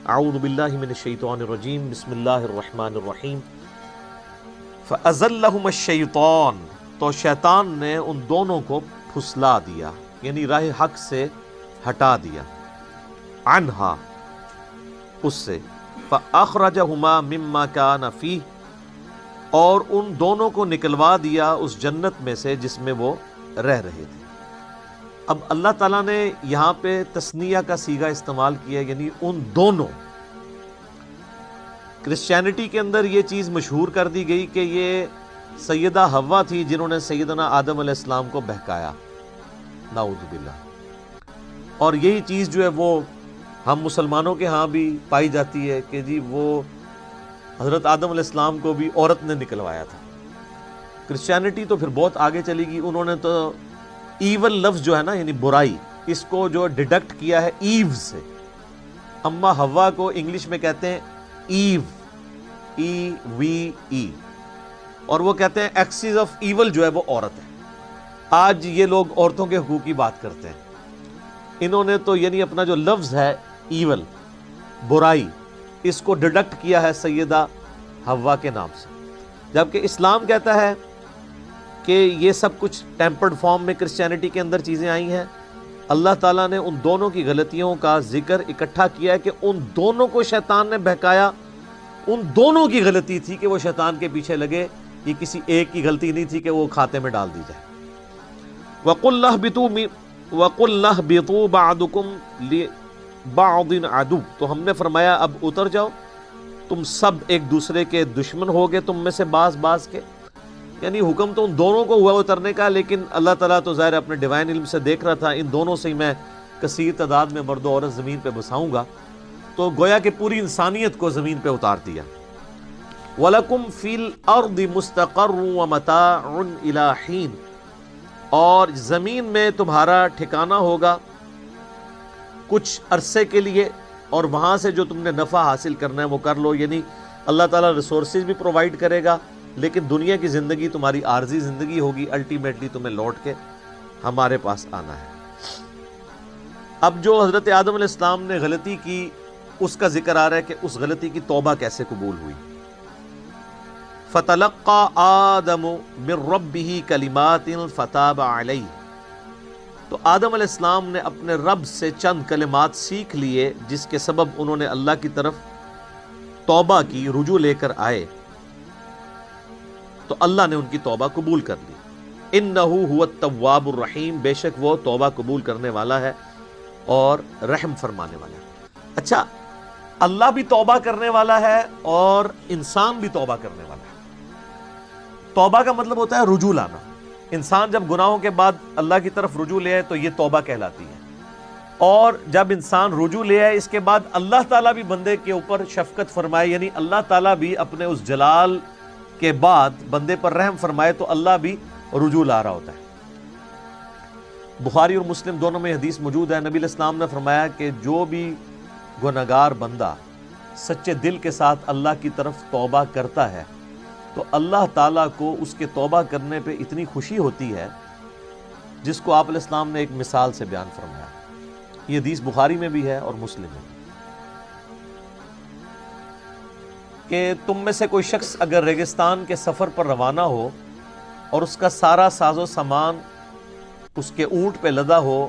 اعوذ باللہ من الشیطان الرجیم بسم اللہ الرحمن الرحیم فَأَزَلَّهُمَ الشَّيْطَانُ تو شیطان نے ان دونوں کو پھسلا دیا، یعنی راہ حق سے ہٹا دیا، عنہا اس سے، فَأَخْرَجَهُمَا مِمَّا كَانَ فِيهِ اور ان دونوں کو نکلوا دیا اس جنت میں سے جس میں وہ رہ رہے تھے۔ اب اللہ تعالیٰ نے یہاں پہ تثنیہ کا صیغہ استعمال کیا، یعنی ان دونوں۔ کرسچینٹی کے اندر یہ چیز مشہور کر دی گئی کہ یہ سیدہ حوا تھی جنہوں نے سیدنا آدم علیہ السلام کو بہکایا، نعوذ باللہ۔ اور یہی چیز جو ہے وہ ہم مسلمانوں کے ہاں بھی پائی جاتی ہے کہ جی وہ حضرت آدم علیہ السلام کو بھی عورت نے نکلوایا تھا۔ کرسچینٹی تو پھر بہت آگے چلی گئی، انہوں نے تو ایول لفظ جو ہے نا، یعنی برائی، اس کو جو ڈیڈکٹ کیا ہے ایو سے۔ اما حوا کو انگلش میں کہتے ہیں ایو، EVE، اور وہ کہتے ہیں ایکسس آف ایول جو ہے وہ عورت ہے۔ آج یہ لوگ عورتوں کے حقوق کی بات کرتے ہیں، انہوں نے تو یعنی اپنا جو لفظ ہے ایول، برائی، اس کو ڈیڈکٹ کیا ہے سیدہ حوا کے نام سے، جبکہ اسلام کہتا ہے کہ یہ سب کچھ ٹیمپرڈ فارم میں کرسچینٹی کے اندر چیزیں آئی ہیں۔ اللہ تعالیٰ نے ان دونوں کی غلطیوں کا ذکر اکٹھا کیا ہے کہ ان دونوں کو شیطان نے بہکایا، ان دونوں کی غلطی تھی کہ وہ شیطان کے پیچھے لگے، یہ کسی ایک کی غلطی نہیں تھی کہ وہ کھاتے میں ڈال دی جائے۔ وَقُلْ اهْبِطُوا بَعْضُكُمْ لِبَعْضٍ عَدُوٌّ تو ہم نے فرمایا اب اتر جاؤ، تم سب ایک دوسرے کے دشمن ہوگے، تم میں سے بعض کے، یعنی حکم تو ان دونوں کو ہوا اترنے کا، لیکن اللہ تعالیٰ تو ظاہر اپنے ڈیوائن علم سے دیکھ رہا تھا ان دونوں سے ہی میں کثیر تعداد میں مرد و عورت زمین پہ بساؤں گا، تو گویا کہ پوری انسانیت کو زمین پہ اتار دیا۔ وَلَكُمْ فِي الْأَرْضِ مُسْتَقَرٌّ وَمَتَاعٌ إِلَىٰ حِينٍ اور زمین میں تمہارا ٹھکانہ ہوگا کچھ عرصے کے لیے، اور وہاں سے جو تم نے نفع حاصل کرنا ہے وہ کر لو، یعنی اللہ تعالیٰ ریسورسز بھی پرووائڈ کرے گا، لیکن دنیا کی زندگی تمہاری عارضی زندگی ہوگی، الٹیمیٹلی تمہیں لوٹ کے ہمارے پاس آنا ہے۔ اب جو حضرت آدم علیہ السلام نے غلطی کی اس کا ذکر آ رہا ہے کہ اس غلطی کی توبہ کیسے قبول ہوئی۔ فَتَلَقَّى آدَمُ مِن رَبِّهِ كَلِمَاتٍ فَتَابَ عَلَيْهِ تو آدم علیہ السلام نے اپنے رب سے چند کلمات سیکھ لیے جس کے سبب انہوں نے اللہ کی طرف توبہ کی، رجوع لے کر آئے، تو اللہ نے ان کی توبہ قبول کر لی۔ اِنَّهُ هُوَ التَّوَّابُ الرَّحِيمُ بے شک وہ توبہ قبول کرنے والا ہے اور رحم فرمانے والا ہے۔ اچھا، اللہ بھی توبہ کرنے والا ہے اور انسان بھی توبہ کرنے والا ہے۔ توبہ کا مطلب ہوتا ہے رجوع لانا۔ انسان جب گناہوں کے بعد اللہ کی طرف رجوع لے آئے تو یہ توبہ کہلاتی ہے، اور جب انسان رجوع لے آئے اس کے بعد اللہ تعالیٰ بھی بندے کے اوپر شفقت فرمائے، یعنی اللہ تعالیٰ بھی اپنے اس جلال کے بعد بندے پر رحم فرمائے تو اللہ بھی رجوع لا رہا ہوتا ہے۔ بخاری اور مسلم دونوں میں حدیث موجود ہے، نبی علیہ السلام نے فرمایا کہ جو بھی گنہگار بندہ سچے دل کے ساتھ اللہ کی طرف توبہ کرتا ہے تو اللہ تعالیٰ کو اس کے توبہ کرنے پہ اتنی خوشی ہوتی ہے جس کو آپ علیہ السلام نے ایک مثال سے بیان فرمایا۔ یہ حدیث بخاری میں بھی ہے اور مسلم میں بھی، کہ تم میں سے کوئی شخص اگر ریگستان کے سفر پر روانہ ہو اور اس کا سارا ساز و سامان اس کے اونٹ پہ لدا ہو،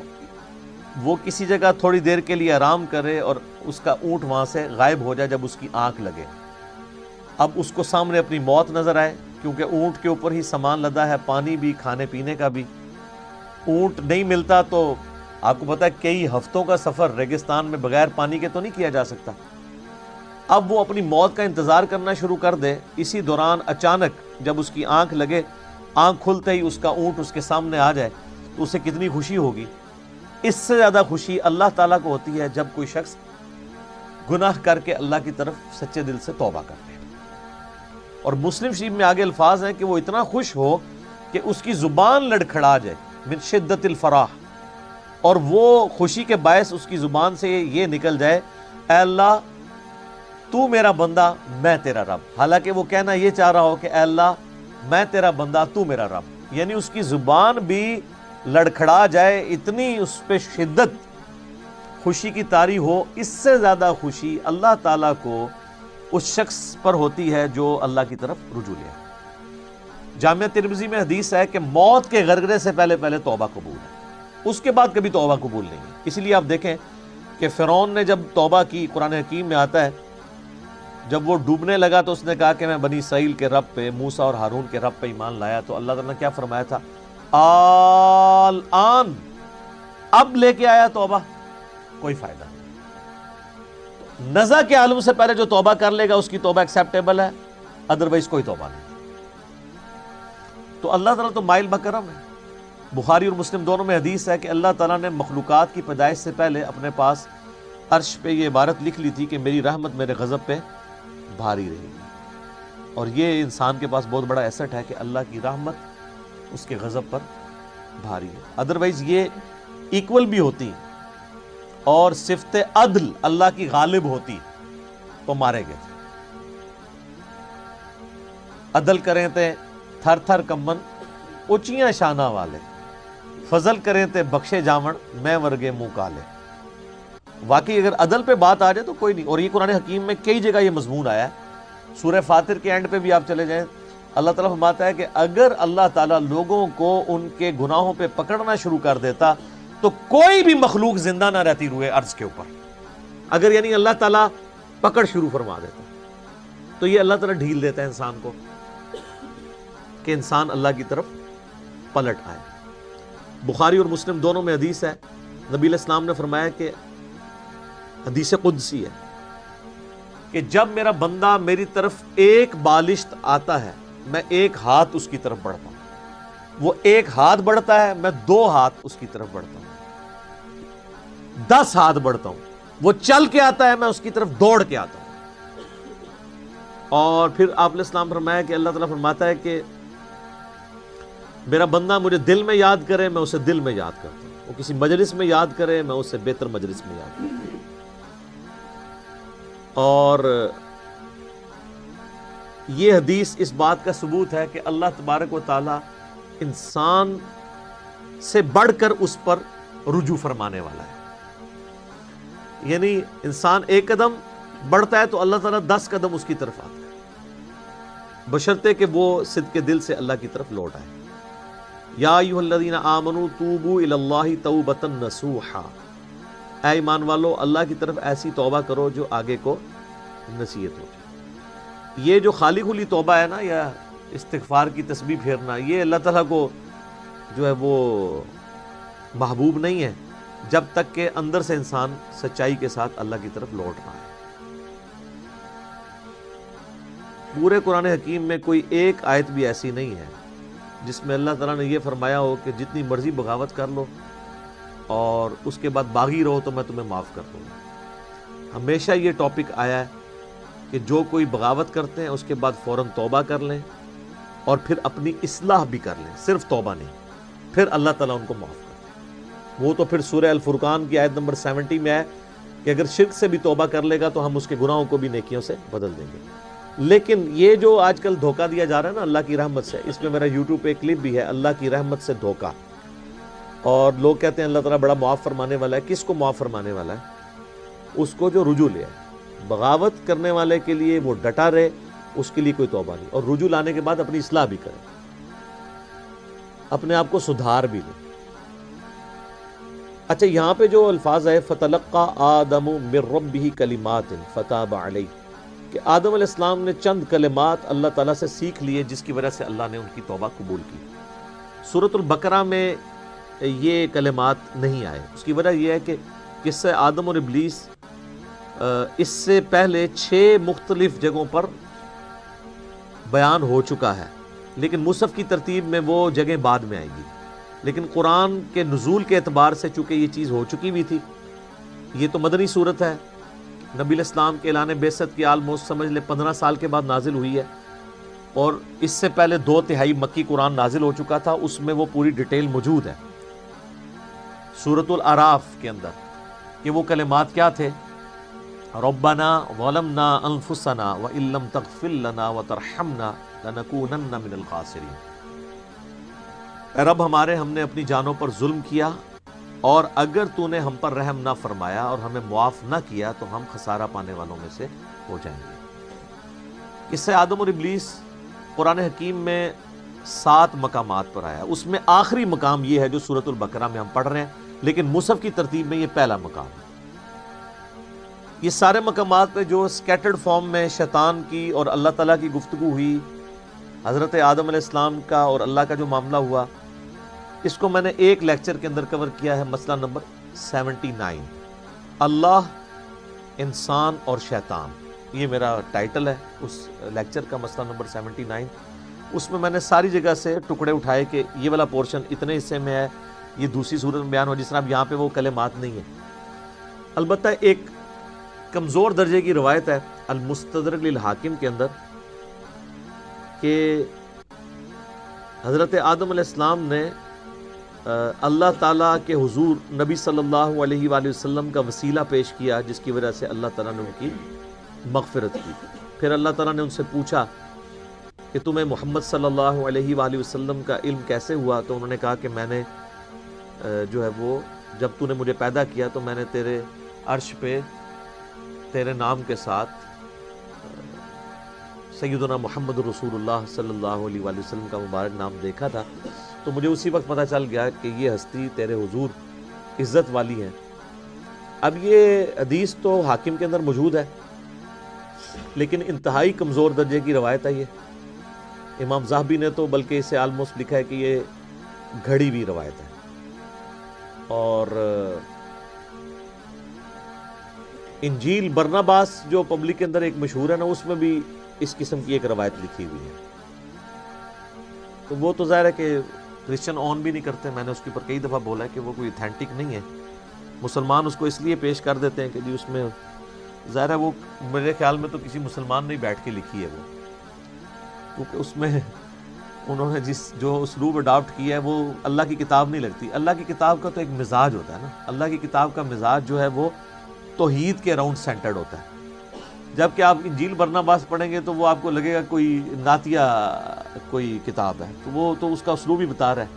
وہ کسی جگہ تھوڑی دیر کے لیے آرام کرے اور اس کا اونٹ وہاں سے غائب ہو جائے جب اس کی آنکھ لگے، اب اس کو سامنے اپنی موت نظر آئے، کیونکہ اونٹ کے اوپر ہی سامان لدا ہے، پانی بھی، کھانے پینے کا بھی، اونٹ نہیں ملتا تو آپ کو پتا ہے کئی ہفتوں کا سفر ریگستان میں بغیر پانی کے تو نہیں کیا جا سکتا۔ اب وہ اپنی موت کا انتظار کرنا شروع کر دے، اسی دوران اچانک جب اس کی آنکھ لگے، آنکھ کھلتے ہی اس کا اونٹ اس کے سامنے آ جائے تو اسے کتنی خوشی ہوگی۔ اس سے زیادہ خوشی اللہ تعالیٰ کو ہوتی ہے جب کوئی شخص گناہ کر کے اللہ کی طرف سچے دل سے توبہ کرتے ہیں۔ اور مسلم شریف میں آگے الفاظ ہیں کہ وہ اتنا خوش ہو کہ اس کی زبان لڑکھڑا جائے، من شدت الفرح، اور وہ خوشی کے باعث اس کی زبان سے یہ نکل جائے، اے اللہ تو میرا بندہ میں تیرا رب، حالانکہ وہ کہنا یہ چاہ رہا ہو کہ اے اللہ میں تیرا بندہ تو میرا رب، یعنی اس کی زبان بھی لڑکھڑا جائے، اتنی اس پہ شدت خوشی کی طاری ہو، اس سے زیادہ خوشی اللہ تعالیٰ کو اس شخص پر ہوتی ہے جو اللہ کی طرف رجوع لے۔ جامعہ ترمذی میں حدیث ہے کہ موت کے غرغرے سے پہلے توبہ قبول ہے، اس کے بعد کبھی توبہ قبول نہیں ہے۔ اسی لیے آپ دیکھیں کہ فرعون نے جب توبہ کی، قرآن حکیم میں آتا ہے جب وہ ڈوبنے لگا تو اس نے کہا کہ میں بنی اسرائیل کے رب پہ، موسیٰ اور ہارون کے رب پہ ایمان لایا، تو اللہ تعالیٰ نے کیا فرمایا تھا؟ الآن، اب لے کے آیا توبہ، کوئی فائدہ نہیں۔ نزع کے عالم سے پہلے جو توبہ کر لے گا اس کی توبہ ایکسیپٹیبل ہے، ادروائز کوئی توبہ نہیں۔ تو اللہ تعالیٰ تو مائل بکرم ہے۔ بخاری اور مسلم دونوں میں حدیث ہے کہ اللہ تعالیٰ نے مخلوقات کی پیدائش سے پہلے اپنے پاس عرش پہ یہ عبارت لکھ لی تھی کہ میری رحمت میرے غضب پہ بھاری رہے گی، اور یہ انسان کے پاس بہت بڑا ایسٹ ہے کہ اللہ کی رحمت اس کے غضب پر بھاری ہے، ادروائز یہ ایکول بھی ہوتی اور صفت عدل اللہ کی غالب ہوتی تو مارے گئے تھے۔ عدل کریں تے تھر تھر کمن اچیاں شانہ والے، فضل کریں تے بخشے جاون میں ورگے منہ کالے۔ واقعی اگر عدل پہ بات آ جائے تو کوئی نہیں، اور یہ قرآن حکیم میں کئی جگہ یہ مضمون آیا ہے۔ سورہ فاطر کے اینڈ پہ بھی آپ چلے جائیں، اللہ تعالیٰ فرماتا ہے کہ اگر اللہ تعالیٰ لوگوں کو ان کے گناہوں پہ پکڑنا شروع کر دیتا تو کوئی بھی مخلوق زندہ نہ رہتی روئے ارض کے اوپر، اگر یعنی اللہ تعالیٰ پکڑ شروع فرما دیتا تو یہ اللہ تعالیٰ ڈھیل دیتا ہے انسان کو کہ انسان اللہ کی طرف پلٹ آئے۔ بخاری اور مسلم دونوں میں حدیث ہے، نبی علیہ السلام نے فرمایا کہ حدیث قدسی ہے کہ جب میرا بندہ میری طرف ایک بالشت آتا ہے میں ایک ہاتھ اس کی طرف بڑھتا ہوں، وہ ایک ہاتھ بڑھتا ہے میں 2 ہاتھ اس کی طرف بڑھتا ہوں، 10 ہاتھ بڑھتا ہوں، وہ چل کے آتا ہے میں اس کی طرف دوڑ کے آتا ہوں۔ اور پھر آپ علیہ السلام فرمایا کہ اللہ تعالیٰ فرماتا ہے کہ میرا بندہ مجھے دل میں یاد کرے میں اسے دل میں یاد کرتا ہوں، وہ کسی مجلس میں یاد کرے میں اسے بہتر مجلس میں یاد کرتا ہوں۔ اور یہ حدیث اس بات کا ثبوت ہے کہ اللہ تبارک و تعالی انسان سے بڑھ کر اس پر رجوع فرمانے والا ہے، یعنی انسان ایک قدم بڑھتا ہے تو اللہ تعالیٰ 10 قدم اس کی طرف آتا ہے، بشرطے کہ وہ صدق دل سے اللہ کی طرف لوٹ آئے۔ یا ایھا الذین آمنوا توبوا الی اللہ توبۃ نصوحا، اے ایمان والو اللہ کی طرف ایسی توبہ کرو جو آگے کو نصیحت ہو جائے۔ یہ جو خالی کھلی توبہ ہے نا، یا استغفار کی تسبیح پھیرنا، یہ اللہ تعالیٰ کو جو ہے وہ محبوب نہیں ہے جب تک کہ اندر سے انسان سچائی کے ساتھ اللہ کی طرف لوٹ رہا ہے۔ پورے قرآن حکیم میں کوئی ایک آیت بھی ایسی نہیں ہے جس میں اللہ تعالیٰ نے یہ فرمایا ہو کہ جتنی مرضی بغاوت کر لو اور اس کے بعد باغی رہو تو میں تمہیں معاف کر دوں گا۔ ہمیشہ یہ ٹاپک آیا ہے کہ جو کوئی بغاوت کرتے ہیں اس کے بعد فوراً توبہ کر لیں اور پھر اپنی اصلاح بھی کر لیں، صرف توبہ نہیں، پھر اللہ تعالیٰ ان کو معاف کر دیں۔ وہ تو پھر سورہ الفرقان کی آیت نمبر 70 میں ہے کہ اگر شرک سے بھی توبہ کر لے گا تو ہم اس کے گناہوں کو بھی نیکیوں سے بدل دیں گے۔ لیکن یہ جو آج کل دھوکہ دیا جا رہا ہے نا اللہ کی رحمت سے، اس میں میرا یوٹیوب پہ ایک کلپ بھی ہے، اللہ کی رحمت سے دھوکہ، اور لوگ کہتے ہیں اللہ تعالیٰ بڑا معاف فرمانے والا ہے۔ کس کو معاف فرمانے والا ہے؟ اس کو جو رجوع لے آئے۔ بغاوت کرنے والے کے لیے وہ ڈٹا رہے، اس کے لیے کوئی توبہ نہیں، اور رجوع لانے کے بعد اپنی اصلاح بھی کرے، اپنے آپ کو سدھار بھی لے۔ اچھا، یہاں پہ جو الفاظ ہے فَتَلَقَّى آدَمُ مِن رَبِّهِ كَلِمَاتٍ فَتَابَ عَلَيْهِ، کہ آدم علیہ السلام نے چند کلمات اللہ تعالیٰ سے سیکھ لیے جس کی وجہ سے اللہ نے ان کی توبہ قبول کی۔ سورۃ البقرہ میں یہ کلمات نہیں آئے، اس کی وجہ یہ ہے کہ قصہ آدم اور ابلیس اس سے پہلے 6 مختلف جگہوں پر بیان ہو چکا ہے، لیکن مصحف کی ترتیب میں وہ جگہ بعد میں آئیں گی۔ لیکن قرآن کے نزول کے اعتبار سے چونکہ یہ چیز ہو چکی بھی تھی، یہ تو مدنی صورت ہے، نبی علیہ السلام کے اعلان بعثت کی آلموسٹ سمجھ لیں 15 سال کے بعد نازل ہوئی ہے، اور اس سے پہلے 2/3 مکی قرآن نازل ہو چکا تھا، اس میں وہ پوری ڈیٹیل موجود ہے سورۃ الاعراف کے اندر کہ وہ کلمات کیا تھے۔ ربنا ظلمنا انفسنا وان لم تغفر لنا وترحمنا لنکونن من الخاسرین، اے رب ہمارے، ہم نے اپنی جانوں پر ظلم کیا، اور اگر تو نے ہم پر رحم نہ فرمایا اور ہمیں معاف نہ کیا تو ہم خسارہ پانے والوں میں سے ہو جائیں گے۔ اس سے آدم اور ابلیس قرآن حکیم میں 7 مقامات پر آیا، اس میں آخری مقام یہ ہے جو سورۃ البقرہ میں ہم پڑھ رہے ہیں، لیکن مصحف کی ترتیب میں یہ پہلا مقام ہے۔ یہ سارے مقامات پہ جو سکیٹرڈ فارم میں شیطان کی اور اللہ تعالیٰ کی گفتگو ہوئی، حضرت آدم علیہ السلام کا اور اللہ کا جو معاملہ ہوا، اس کو میں نے ایک لیکچر کے اندر کور کیا ہے، مسئلہ نمبر 79، اللہ، انسان اور شیطان، یہ میرا ٹائٹل ہے اس لیکچر کا، مسئلہ نمبر 79۔ اس میں نے ساری جگہ سے ٹکڑے اٹھائے کہ یہ والا پورشن اتنے حصے میں ہے، یہ دوسری صورت میں بیان ہو، جس طرح اب یہاں پہ وہ کلمات نہیں ہیں۔ البتہ ایک کمزور درجے کی روایت ہے المستدرک للحاکم کے اندر کہ حضرت آدم علیہ السلام نے اللہ تعالیٰ کے حضور نبی صلی اللہ علیہ وآلہ وسلم کا وسیلہ پیش کیا، جس کی وجہ سے اللہ تعالیٰ نے ان کی مغفرت کی۔ پھر اللہ تعالیٰ نے ان سے پوچھا کہ تمہیں محمد صلی اللہ علیہ وآلہ وسلم کا علم کیسے ہوا؟ تو انہوں نے کہا کہ میں نے جو ہے وہ جب تو نے مجھے پیدا کیا تو میں نے تیرے عرش پہ تیرے نام کے ساتھ سیدنا محمد رسول اللہ صلی اللہ علیہ وآلہ وسلم کا مبارک نام دیکھا تھا، تو مجھے اسی وقت پتہ چل گیا کہ یہ ہستی تیرے حضور عزت والی ہے۔ اب یہ حدیث تو حاکم کے اندر موجود ہے، لیکن انتہائی کمزور درجے کی روایت ہے یہ۔ امام ذہبی نے تو بلکہ اسے آلموسٹ لکھا ہے کہ یہ گھڑی ہوئی روایت ہے، اور انجیل برناباس جو پبلک کے اندر ایک مشہور ہے نا، اس میں بھی اس قسم کی ایک روایت لکھی ہوئی ہے۔ تو وہ تو ظاہر ہے کہ کرسچن آن بھی نہیں کرتے، میں نے اس کے اوپر کئی دفعہ بولا ہے کہ وہ کوئی اتھینٹک نہیں ہے۔ مسلمان اس کو اس لیے پیش کر دیتے ہیں کہ جی اس میں ظاہر ہے وہ میرے خیال میں تو کسی مسلمان نے بیٹھ کے لکھی ہے وہ، کیونکہ اس میں انہوں نے جو اسلوب اڈاپٹ کیا ہے وہ اللہ کی کتاب نہیں لگتی۔ اللہ کی کتاب کا تو ایک مزاج ہوتا ہے نا، اللہ کی کتاب کا مزاج جو ہے وہ توحید کے اراؤنڈ سینٹرڈ ہوتا ہے، جبکہ آپ انجیل برناباس پڑھیں گے تو وہ آپ کو لگے گا کوئی نعتیہ کوئی کتاب ہے، تو وہ تو اس کا اسلوب ہی بتا رہا ہے،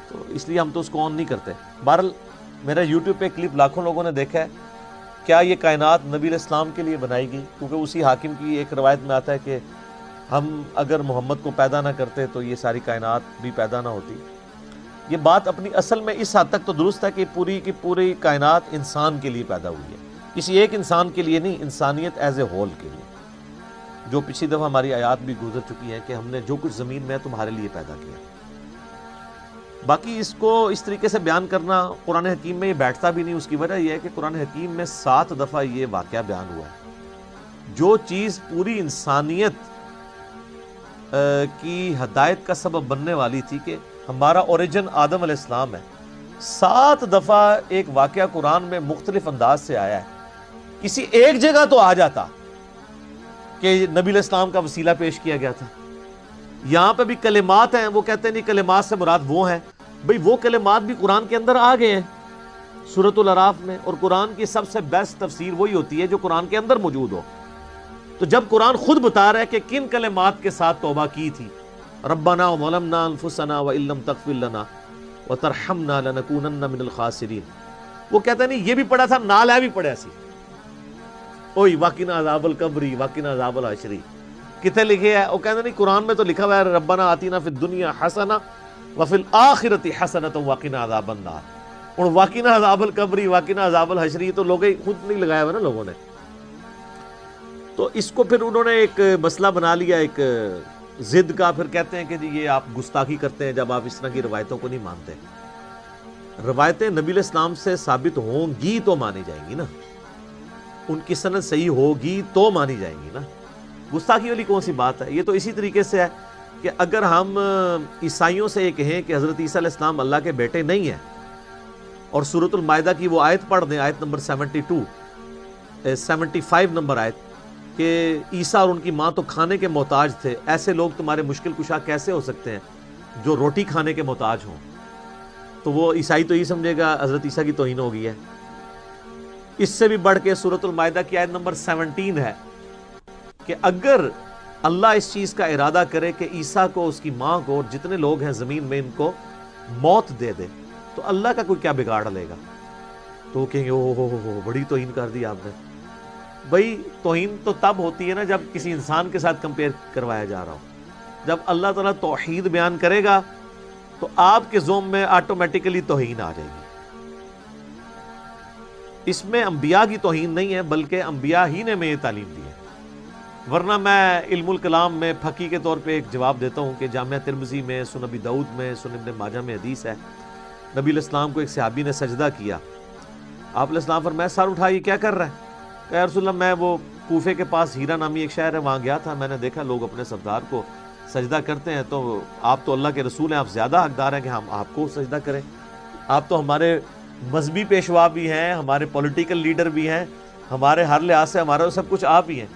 تو اس لیے ہم تو اس کو آن نہیں کرتے۔ بہرحال میرا یوٹیوب پہ کلپ لاکھوں لوگوں نے دیکھا ہے۔ کیا یہ کائنات نبی علیہ السلام کے لیے بنائی گئی؟ کیونکہ اسی حاکم کی ایک روایت میں آتا ہے کہ ہم اگر محمد کو پیدا نہ کرتے تو یہ ساری کائنات بھی پیدا نہ ہوتی۔ یہ بات اپنی اصل میں اس حد تک تو درست ہے کہ پوری کی پوری کائنات انسان کے لیے پیدا ہوئی ہے، کسی ایک انسان کے لیے نہیں، انسانیت ایز اے ہول کے لیے، جو پچھلی دفعہ ہماری آیات بھی گزر چکی ہیں کہ ہم نے جو کچھ زمین میں ہے تمہارے لیے پیدا کیا۔ باقی اس کو اس طریقے سے بیان کرنا قرآن حکیم میں یہ بیٹھتا بھی نہیں۔ اس کی وجہ یہ ہے کہ قرآن حکیم میں 7 دفعہ یہ واقعہ بیان ہوا ہے، جو چیز پوری انسانیت کی ہدایت کا سبب بننے والی تھی کہ ہمارا اوریجن آدم علیہ السلام ہے، 7 دفعہ ایک واقعہ قرآن میں مختلف انداز سے آیا ہے۔ کسی ایک جگہ تو آ جاتا کہ نبی علیہ السلام کا وسیلہ پیش کیا گیا تھا۔ یہاں پہ بھی کلمات ہیں، وہ کہتے ہیں نہیں کلمات سے مراد وہ ہیں، بھئی وہ کلمات بھی قرآن کے اندر آ گئے ہیں سورۃ الاعراف میں، اور قرآن کی سب سے بیسٹ تفسیر وہی ہوتی ہے جو قرآن کے اندر موجود ہو۔ تو جب قرآن خود بتا رہا ہے کہ کن کلمات کے ساتھ توبہ کی تھی، ربنا ظلمنا انفسنا وان لم تغفر لنا وترحمنا لنکونن من الخاسرین، وہ کہتا نہیں یہ بھی پڑھا تھا، نال ہے بھی پڑھا سی، اوئی وقنا عذاب القبر وقنا عذاب الحشر، کتنے لکھے ہے؟ وہ کہتے نہیں قرآن میں تو لکھا ہوا ہے ربنا آتینا فی الدنیا حسنہ وفی الآخرۃ حسنۃ وقنا عذاب النار، اور وقنا عذاب القبر وقنا عذاب الحشر تو لوگ خود نہیں لگایا ہوا نا لوگوں نے۔ تو اس کو پھر انہوں نے ایک مسئلہ بنا لیا، ایک ضد کا، پھر کہتے ہیں کہ جی یہ آپ گستاخی کرتے ہیں جب آپ اس طرح کی روایتوں کو نہیں مانتے۔ روایتیں نبی علیہ السلام سے ثابت ہوں گی تو مانی جائیں گی نا، ان کی سند صحیح ہوگی تو مانی جائیں گی نا، گستاخی والی کون سی بات ہے؟ یہ تو اسی طریقے سے ہے کہ اگر ہم عیسائیوں سے یہ کہیں کہ حضرت عیسیٰ علیہ السلام اللہ کے بیٹے نہیں ہیں، اور سورۃ المائدہ کی وہ آیت پڑھ دیں، آیت نمبر 75 نمبر آیت، کہ عیسیٰ اور ان کی ماں تو کھانے کے محتاج تھے، ایسے لوگ تمہارے مشکل کشا کیسے ہو سکتے ہیں جو روٹی کھانے کے محتاج ہوں؟ تو وہ عیسائی تو یہ سمجھے گا حضرت عیسیٰ کی توہین ہو گئی ہے۔ اس سے بھی بڑھ کے سورۃ المائدہ کی آیت نمبر 17 ہے کہ اگر اللہ اس چیز کا ارادہ کرے کہ عیسیٰ کو، اس کی ماں کو، اور جتنے لوگ ہیں زمین میں ان کو موت دے دے، تو تو اللہ کا کوئی کیا بگاڑ لے گا؟ تو کہیں گے او ہو بڑی توہین کر دی آپ نے. بھائی توہین تو تب ہوتی ہے نا جب کسی انسان کے ساتھ کمپیئر کروایا جا رہا ہو. جب اللہ تعالیٰ توحید بیان کرے گا تو آپ کے ذوم میں آٹومیٹیکلی توہین آ جائے گی. اس میں انبیاء کی توہین نہیں ہے بلکہ انبیاء ہی نے میں یہ تعلیم دی ہے. ورنہ میں علم الکلام میں پھکی کے طور پہ ایک جواب دیتا ہوں کہ جامعہ ترمذی میں، سنن ابی داؤد میں، سنن ابن ماجہ میں حدیث ہے، نبی علیہ السلام کو ایک صحابی نے سجدہ کیا. آپ علیہ السلام فرمایا سر اٹھا یہ کیا کر رہا ہے؟ کہ یا رسول اللہ میں وہ کوفے کے پاس ہیرا نامی ایک شہر ہے وہاں گیا تھا، میں نے دیکھا لوگ اپنے سردار کو سجدہ کرتے ہیں، تو آپ تو اللہ کے رسول ہیں، آپ زیادہ حقدار ہیں کہ ہم آپ کو سجدہ کریں. آپ تو ہمارے مذہبی پیشوا بھی ہیں، ہمارے پولیٹیکل لیڈر بھی ہیں، ہمارے ہر لحاظ سے ہمارا سب کچھ آپ ہی ہیں.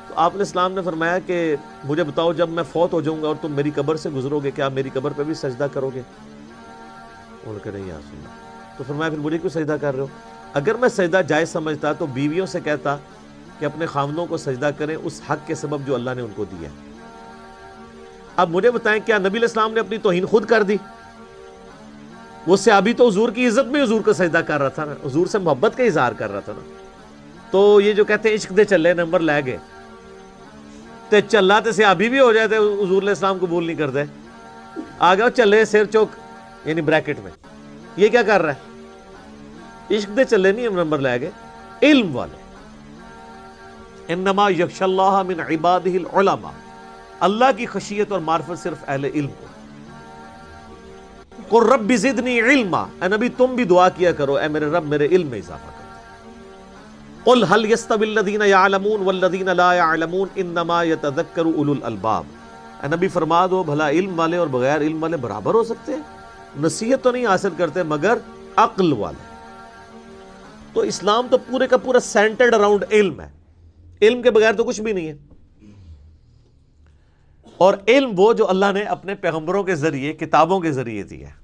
تو آپ علیہ السلام نے فرمایا کہ مجھے بتاؤ جب میں فوت ہو جاؤں گا اور تم میری قبر سے گزرو گے، کیا میری قبر پہ بھی سجدہ کرو گے؟ انہوں نے کہا نہیں یا رسول اللہ. تو فرمایا پھر مجھے کیوں سجدہ کر رہے ہو؟ اگر میں سجدہ جائز سمجھتا تو بیویوں سے کہتا کہ اپنے خاوندوں کو سجدہ کریں اس حق کے سبب جو اللہ نے ان کو دیا. اب مجھے بتائیں کیا نبی علیہ السلام نے اپنی توہین خود کر دی؟ وہ صحابی تو حضور کی عزت میں حضور کو سجدہ کر رہا تھا نا، حضور سے محبت کا اظہار کر رہا تھا نا. تو یہ جو کہتے ہیں عشق دے چلے نمبر لے گئے تے چلا تے صحابی بھی ہو جائے تے حضور علیہ السلام قبول نہیں کرتے. آ گیا چلے سر چوک یعنی بریکٹ میں، یہ کیا کر رہا ہے؟ عشق دے چلے نہیں نمبر لے گئے، علم والے. انما یخشی اللہ من عبادہ العلماء، اللہ کی خشیت اور معرفت صرف اہل علم کو. قل رب زدنی علما، اے نبی تم بھی دعا کیا کرو اے میرے رب میرے علم میں اضافہ کر. قل هل يستوي الذين يعلمون والذين لا يعلمون انما يتذكر اولو الالباب. اے نبی فرما دو بھلا علم والے اور بغیر علم والے برابر ہو سکتے ہیں؟ نصیحت تو نہیں حاصل کرتے مگر عقل والے. تو اسلام تو پورے کا پورا سینٹرڈ اراؤنڈ علم ہے. علم کے بغیر تو کچھ بھی نہیں ہے. اور علم وہ جو اللہ نے اپنے پیغمبروں کے ذریعے کتابوں کے ذریعے دیا ہے.